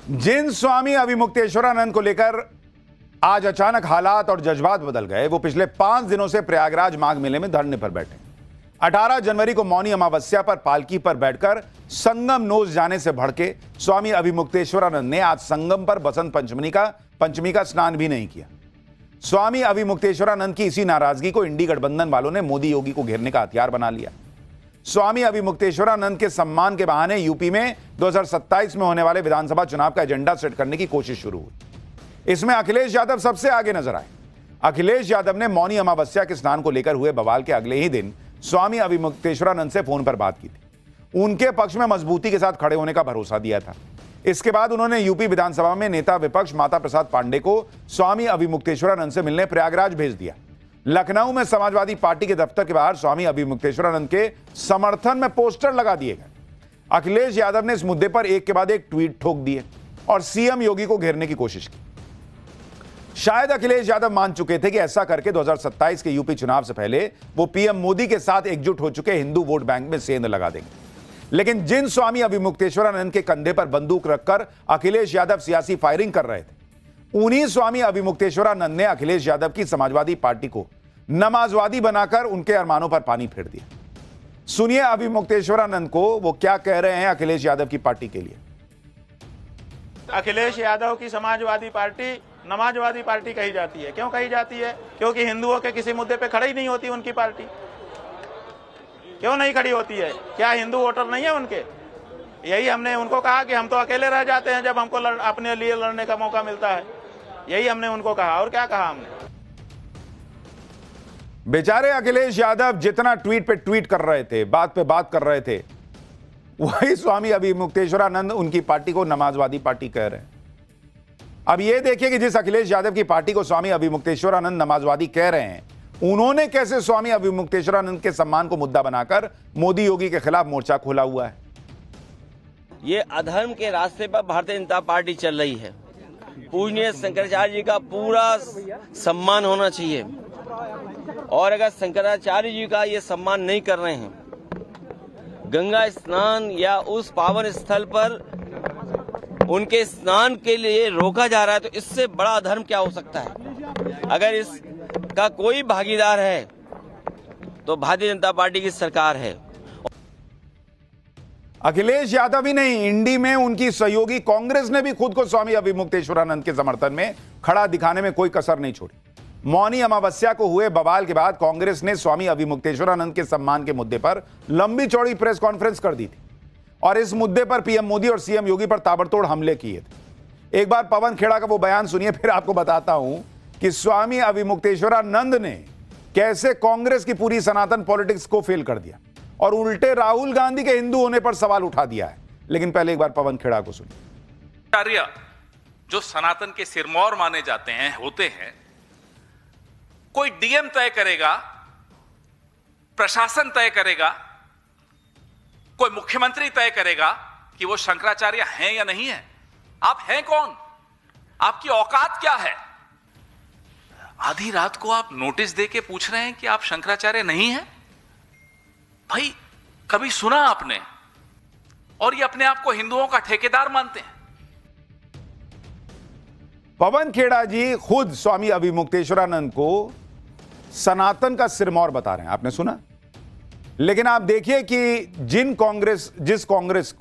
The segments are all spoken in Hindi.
जिन स्वामी अविमुक्तेश्वरानंद को लेकर आज अचानक हालात और जज्बात बदल गए, वो पिछले 5 दिनों से प्रयागराज माघ मेले में धरने पर बैठे। 18 जनवरी को मौनी अमावस्या पर पालकी पर बैठकर संगम नोज जाने से भड़के स्वामी अविमुक्तेश्वरानंद ने आज संगम पर बसंत पंचमी का स्नान भी नहीं किया। स्वामी अविमुक्तेश्वरानंद की इसी नाराजगी को इंडी गठबंधन वालों ने मोदी योगी को घेरने का हथियार बना लिया। स्वामी अविमुक्तेश्वरानंद के सम्मान के बहाने यूपी में 2027 में होने वाले विधानसभा चुनाव का एजेंडा सेट करने की कोशिश शुरू हुई। इसमें अखिलेश यादव सबसे आगे नजर आए। अखिलेश यादव ने मौनी अमावस्या के स्नान को लेकर हुए बवाल के अगले ही दिन स्वामी अविमुक्तेश्वरानंद से फोन पर बात की थी। उनके पक्ष में मजबूती के साथ खड़े होने का भरोसा दिया था। इसके बाद उन्होंने यूपी विधानसभा में नेता विपक्ष माता प्रसाद पांडे को स्वामी अविमुक्तेश्वरानंद से मिलने प्रयागराज भेज दिया। लखनऊ में समाजवादी पार्टी के दफ्तर के बाहर स्वामी अविमुक्तेश्वरानंद के समर्थन में पोस्टर लगा दिए गए। अखिलेश यादव ने इस मुद्दे पर एक के बाद एक ट्वीट ठोक दिए और सीएम योगी को घेरने की कोशिश की। शायद अखिलेश यादव मान चुके थे कि ऐसा करके 2027 के यूपी चुनाव से पहले वो पीएम मोदी के साथ एकजुट हो चुके हिंदू वोट बैंक में सेंध लगा देंगे। लेकिन जिन स्वामी अविमुक्तेश्वरानंद के कंधे पर बंदूक रखकर अखिलेश यादव सियासी फायरिंग कर रहे थे, उन्हीं स्वामी अविमुक्तेश्वरानंद ने अखिलेश यादव की समाजवादी पार्टी को नमाजवादी बनाकर उनके अरमानों पर पानी फेर दिया। सुनिए अविमुक्तेश्वरानंद को वो क्या कह रहे हैं अखिलेश यादव की पार्टी के लिए। अखिलेश यादव की समाजवादी पार्टी नमाजवादी पार्टी कही जाती है। क्यों कही जाती है? क्योंकि हिंदुओं के किसी मुद्दे पे खड़ी नहीं होती उनकी पार्टी। क्यों नहीं खड़ी होती है? क्या हिंदू वोटर नहीं है उनके? यही हमने उनको कहा कि हम तो अकेले रह जाते हैं जब हमको अपने लिए लड़ने का मौका मिलता है। यही हमने उनको कहा। और क्या कहा हमने? बेचारे अखिलेश यादव जितना ट्वीट पे ट्वीट कर रहे थे, बात पे बात कर रहे थे, वही स्वामी अविमुक्तेश्वरानंद उनकी पार्टी को नमाजवादी पार्टी कह रहे हैं। अब यह देखिए कि जिस अखिलेश यादव की पार्टी को स्वामी अविमुक्तेश्वरानंद नमाजवादी कह रहे हैं, उन्होंने कैसे स्वामी अविमुक्तेश्वरानंद के सम्मान को मुद्दा बनाकर मोदी योगी के खिलाफ मोर्चा खोला हुआ है। ये अधर्म के रास्ते पर भारतीय जनता पार्टी चल रही है। पूजनीय शंकराचार्य जी का पूरा सम्मान होना चाहिए और अगर शंकराचार्य जी का ये सम्मान नहीं कर रहे हैं, गंगा स्नान या उस पावन स्थल पर उनके स्नान के लिए रोका जा रहा है, तो इससे बड़ा अधर्म क्या हो सकता है? अगर इसका कोई भागीदार है तो भारतीय जनता पार्टी की सरकार है। अखिलेश यादव ही नहीं, इंडी में उनकी सहयोगी कांग्रेस ने भी खुद को स्वामी अविमुक्तेश्वरानंद के समर्थन में खड़ा दिखाने में कोई कसर नहीं छोड़ी। मौनी अमावस्या को हुए बवाल के बाद कांग्रेस ने स्वामी अविमुक्तेश्वरानंद के सम्मान के मुद्दे पर लंबी चौड़ी प्रेस कॉन्फ्रेंस कर दी थी और इस मुद्दे पर पीएम मोदी और सीएम योगी पर ताबड़तोड़ हमले किए थे। एक बार पवन खेड़ा का वो बयान सुनिए, फिर आपको बताता हूं कि स्वामी अविमुक्तेश्वरानंद ने कैसे कांग्रेस की पूरी सनातन पॉलिटिक्स को फेल कर दिया और उल्टे राहुल गांधी के हिंदू होने पर सवाल उठा दिया है। लेकिन पहले एक बार पवन खेड़ा को सुनिए। आचार्य जो सनातन के सिरमौर माने जाते हैं, होते हैं, कोई डीएम तय करेगा, प्रशासन तय करेगा, कोई मुख्यमंत्री तय करेगा कि वो शंकराचार्य हैं या नहीं है। आप हैं कौन? आपकी औकात क्या है? आधी रात को आप नोटिस देके पूछ रहे हैं कि आप शंकराचार्य नहीं हैं? भाई कभी सुना आपने? और ये अपने आप को हिंदुओं का ठेकेदार मानते हैं। पवन खेड़ा जी खुद स्वामी अविमुक्तेश्वरानंद को सनातन का सिरमौर बता रहे हैं, आपने सुना? लेकिन आप देखिए कि जिस कांग्रेस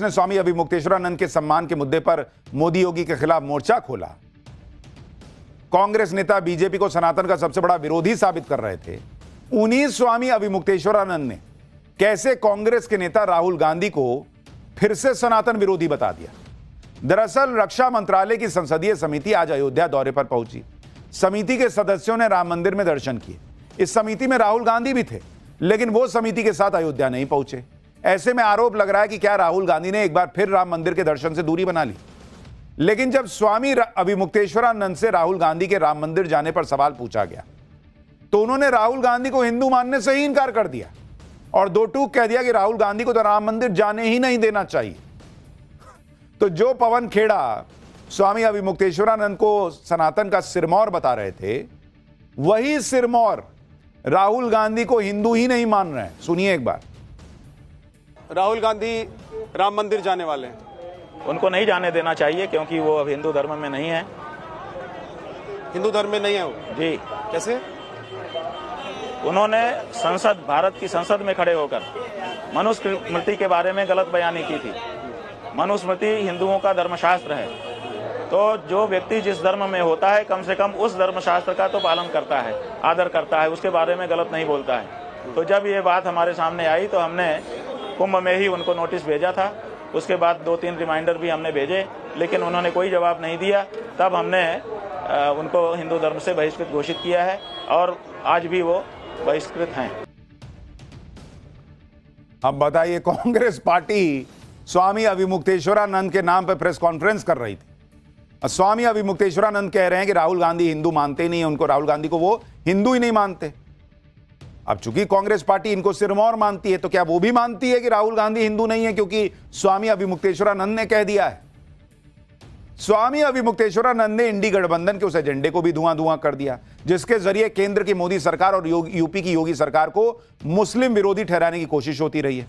ने स्वामी अविमुक्तेश्वरानंद के सम्मान के मुद्दे पर मोदी योगी के खिलाफ मोर्चा खोला, कांग्रेस नेता बीजेपी को सनातन का सबसे बड़ा विरोधी साबित कर रहे थे, उन्हीं स्वामी अविमुक्तेश्वरानंद ने कैसे कांग्रेस के नेता राहुल गांधी को फिर से सनातन विरोधी बता दिया। दरअसल रक्षा मंत्रालय की संसदीय समिति आज अयोध्या दौरे पर पहुंची। समिति के सदस्यों ने राम मंदिर में दर्शन किए। इस समिति में राहुल गांधी भी थे, लेकिन वो समिति के साथ अयोध्या नहीं पहुंचे। ऐसे में आरोप लग रहा है कि क्या राहुल गांधी ने एक बार फिर राम मंदिर के दर्शन से दूरी बना ली। लेकिन जब स्वामी अविमुक्तेश्वरानंद से राहुल गांधी के राम मंदिर जाने पर सवाल पूछा गया, तो उन्होंने राहुल गांधी को हिंदू मानने से ही इनकार कर दिया और दो टूक कह दिया कि राहुल गांधी को तो राम मंदिर जाने ही नहीं देना चाहिए। तो जो पवन खेड़ा स्वामी अविमुक्तेश्वरानंद को सनातन का सिरमौर बता रहे थे, वही सिरमौर राहुल गांधी को हिंदू ही नहीं मान रहे हैं। सुनिए एक बार। राहुल गांधी राम मंदिर जाने वाले हैं। उनको नहीं जाने देना चाहिए, क्योंकि वो अब हिंदू धर्म में नहीं है। हिंदू धर्म में नहीं है वो? जी, कैसे? उन्होंने संसद, भारत की संसद में खड़े होकर मनुस्मृति के बारे में गलत बयानी की थी। मनुस्मृति हिंदुओं का धर्मशास्त्र है, तो जो व्यक्ति जिस धर्म में होता है कम से कम उस धर्मशास्त्र का तो पालन करता है, आदर करता है, उसके बारे में गलत नहीं बोलता है। तो जब ये बात हमारे सामने आई तो हमने कुंभ में ही उनको नोटिस भेजा था। उसके बाद 2-3 रिमाइंडर भी हमने भेजे, लेकिन उन्होंने कोई जवाब नहीं दिया। तब हमने उनको हिंदू धर्म से बहिष्कृत घोषित किया है और आज भी वो बहिष्कृत हैं। अब बताइए, कांग्रेस पार्टी स्वामी अविमुक्तेश्वरानंद के नाम पर प्रेस कॉन्फ्रेंस कर रही थी। स्वामी अविमुक्तेश्वरानंद कह रहे हैं कि राहुल गांधी हिंदू मानते नहीं है, उनको राहुल गांधी को वो हिंदू ही नहीं मानते। अब चूंकि कांग्रेस पार्टी इनको सिरमौर मानती है, तो क्या वो भी मानती है कि राहुल गांधी हिंदू नहीं है क्योंकि स्वामी अविमुक्तेश्वरानंद ने कह दिया है? स्वामी अविमुक्तेश्वरानंद ने इंडी गठबंधन के उस एजेंडे को भी धुआं कर दिया, जिसके जरिए केंद्र की मोदी सरकार और यूपी की योगी सरकार को मुस्लिम विरोधी ठहराने की कोशिश होती रही है।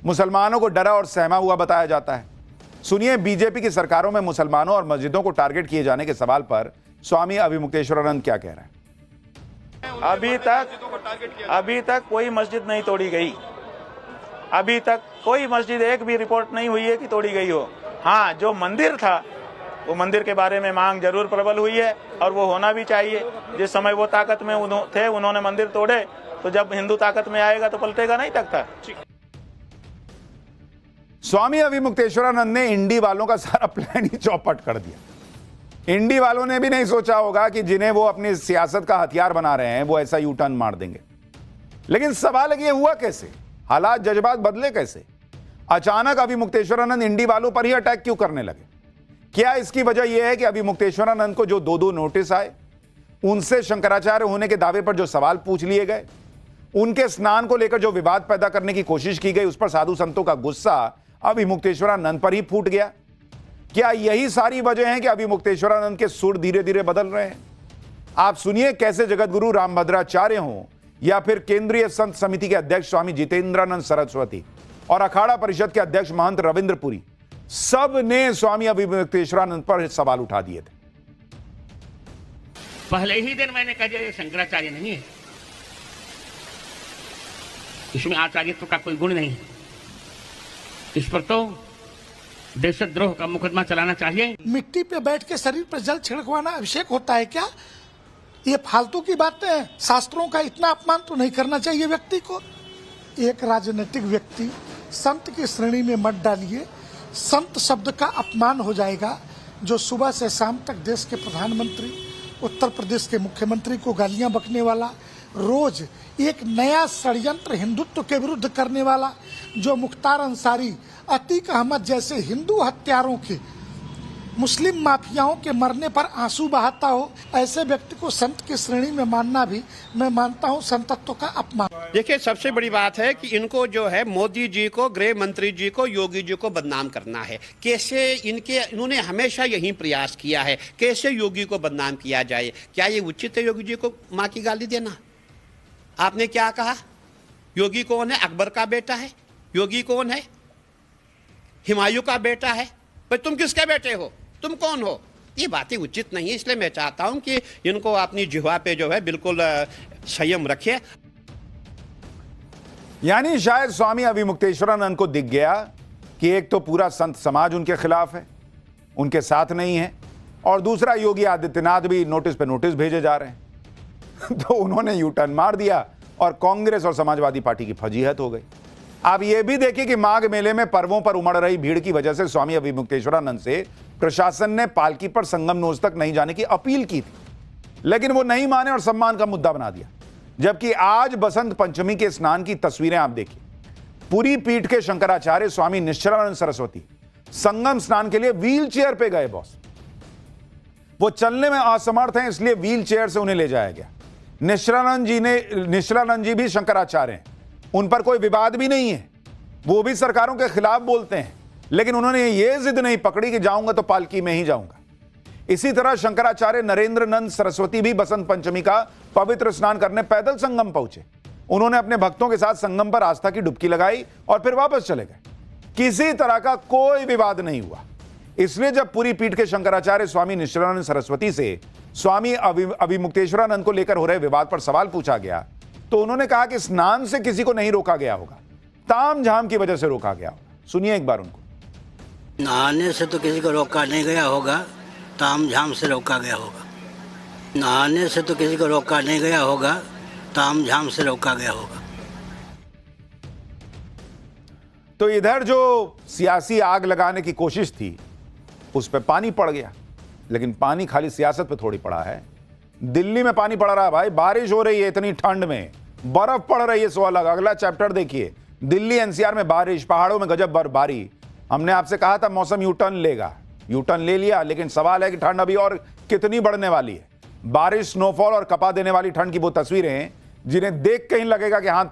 मुसलमानों को डरा और सहमा हुआ बताया जाता है। सुनिए, बीजेपी की सरकारों में मुसलमानों और मस्जिदों को टारगेट किए जाने के सवाल पर स्वामी अविमुक्तेश्वरानंद क्या कह रहे हैं। अभी तक कोई मस्जिद नहीं तोड़ी गई। अभी तक कोई मस्जिद, एक भी रिपोर्ट नहीं हुई है कि तोड़ी गई हो। हाँ, जो मंदिर था, वो मंदिर के बारे में मांग जरूर प्रबल हुई है और वो होना भी चाहिए। जिस समय वो ताकत में थे, उन्होंने मंदिर तोड़े, तो जब हिंदू ताकत में आएगा तो पलटेगा नहीं तख्ता। स्वामी अविमुक्तेश्वरानंद ने इंडी वालों का सारा प्लान ही चौपट कर दिया। इंडी वालों ने भी नहीं सोचा होगा कि जिन्हें वो अपनी सियासत का हथियार बना रहे हैं वो ऐसा यू टर्न मार देंगे। लेकिन सवाल ये हुआ कैसे? हालात, जज्बात बदले कैसे? अचानक अविमुक्तेश्वरानंद इंडी वालों पर ही अटैक क्यों करने लगे? क्या इसकी वजह यह है कि अविमुक्तेश्वरानंद को जो 2 नोटिस आए, उनसे शंकराचार्य होने के दावे पर जो सवाल पूछ लिए गए, उनके स्नान को लेकर जो विवाद पैदा करने की कोशिश की गई, उस पर साधु संतों का गुस्सा अविमुक्तेश्वरानंद पर ही फूट गया? क्या यही सारी वजह है कि अविमुक्तेश्वरानंद के सुर धीरे धीरे बदल रहे हैं? आप सुनिए कैसे जगतगुरु रामभद्राचार्य हों या फिर केंद्रीय संत समिति के अध्यक्ष स्वामी जितेंद्रानंद सरस्वती और अखाड़ा परिषद के अध्यक्ष महंत रविंद्रपुरी, सब ने स्वामी अविमुक्तेश्वरानंद पर सवाल उठा दिए थे। पहले ही दिन मैंने कहा ये शंकराचार्य नहीं है, इसमें आचार्यत्व का कोई गुण नहीं है, इस पर तो देशद्रोह का मुकदमा चलाना चाहिए। मिट्टी पे बैठ के शरीर पर जल छिड़कवाना अभिषेक होता है क्या? ये फालतू की बातें हैं। शास्त्रों का इतना अपमान तो नहीं करना चाहिए व्यक्ति को। एक राजनीतिक व्यक्ति संत की श्रेणी में मत डालिए, संत शब्द का अपमान हो जाएगा। जो सुबह से शाम तक देश के प्रधानमंत्री, उत्तर प्रदेश के मुख्यमंत्री को गालियां बकने वाला, रोज एक नया षड्यंत्र हिंदुत्व के विरुद्ध करने वाला, जो मुख्तार अंसारी, अतीक अहमद जैसे हिंदू हत्यारों के, मुस्लिम माफियाओं के मरने पर आंसू बहाता हो, ऐसे व्यक्ति को संत की श्रेणी में मानना भी मैं मानता हूं संतत्व का अपमान। देखिए, सबसे बड़ी बात है कि इनको जो है मोदी जी को, गृह मंत्री जी को, योगी जी को बदनाम करना है। कैसे इन्होंने हमेशा यही प्रयास किया है, कैसे योगी को बदनाम किया जाए। क्या ये उचित है योगी जी को माँ की गाली देना? आपने क्या कहा? योगी कौन है? अकबर का बेटा है। योगी कौन है? हुमायूं का बेटा है। भाई तुम किसके बेटे हो? तुम कौन हो? ये बातें उचित नहीं है। इसलिए मैं चाहता हूं कि इनको अपनी जिह्वा पे जो है बिल्कुल संयम रखे। यानी शायद स्वामी अविमुक्तेश्वरानंद को दिख गया कि एक तो पूरा संत समाज उनके खिलाफ है, उनके साथ नहीं है, और दूसरा योगी आदित्यनाथ भी नोटिस पे नोटिस भेजे जा रहे हैं। तो उन्होंने यू टर्न मार दिया और कांग्रेस और समाजवादी पार्टी की फजीहत हो गई। आप ये भी देखिए कि माघ मेले में पर्वों पर उमड़ रही भीड़ की वजह से स्वामी अविमुक्तेश्वरानंद से प्रशासन ने पालकी पर संगम नोज तक नहीं जाने की अपील की थी, लेकिन वो नहीं माने और सम्मान का मुद्दा बना दिया। जबकि आज बसंत पंचमी के स्नान की तस्वीरें आप देखिए, पूरी पीठ के शंकराचार्य स्वामी निश्चलानंद सरस्वती संगम स्नान के लिए व्हील चेयर पे गए। बॉस, वो चलने में असमर्थ हैं, इसलिए व्हील चेयर से उन्हें ले जाया गया। निश्चलानंद जी भी शंकराचार्य हैं, उन पर कोई विवाद भी नहीं है, वो भी सरकारों के खिलाफ बोलते हैं, लेकिन उन्होंने ये जिद नहीं पकड़ी कि जाऊंगा तो पालकी में ही जाऊंगा। इसी तरह शंकराचार्य नरेंद्र नंद सरस्वती भी बसंत पंचमी का पवित्र स्नान करने पैदल संगम पहुंचे। उन्होंने अपने भक्तों के साथ संगम पर आस्था की डुबकी लगाई और फिर वापस चले गए। किसी तरह का कोई विवाद नहीं हुआ। इसलिए जब पूरी पीठ के शंकराचार्य स्वामी निश्चलानंद सरस्वती से स्वामी अविमुक्तेश्वरानंद को लेकर हो रहे विवाद पर सवाल पूछा गया तो उन्होंने कहा कि स्नान से किसी को नहीं रोका गया होगा, ताम झाम की वजह से रोका गया होगा। सुनिए एक बार उनको। नहाने से तो किसी को रोका नहीं गया होगा, ताम झाम से रोका गया होगा। नहाने से तो किसी को रोका नहीं गया होगा, ताम झाम से रोका गया होगा। तो इधर जो सियासी आग लगाने की कोशिश थी उस पे पानी पड़ गया, लेकिन पानी खाली सियासत पे थोड़ी पड़ा है। दिल्ली में पानी पड़ रहा है भाई, बारिश हो रही है इतनी ठंड में, बर्फ पड़ रही है। सो अलग अगला चैप्टर देखिए, दिल्ली एनसीआर में बारिश, पहाड़ों में गजब बर्फबारी। हमने आपसे कहा था मौसम यू टर्न लेगा, यू टर्न ले लिया, लेकिन सवाल है कि ठंड अभी और कितनी बढ़ने वाली है। बारिश, स्नोफॉल और कपा देने वाली ठंड की वो तस्वीरें जिन्हें देख कहीं लगेगा कि हाथ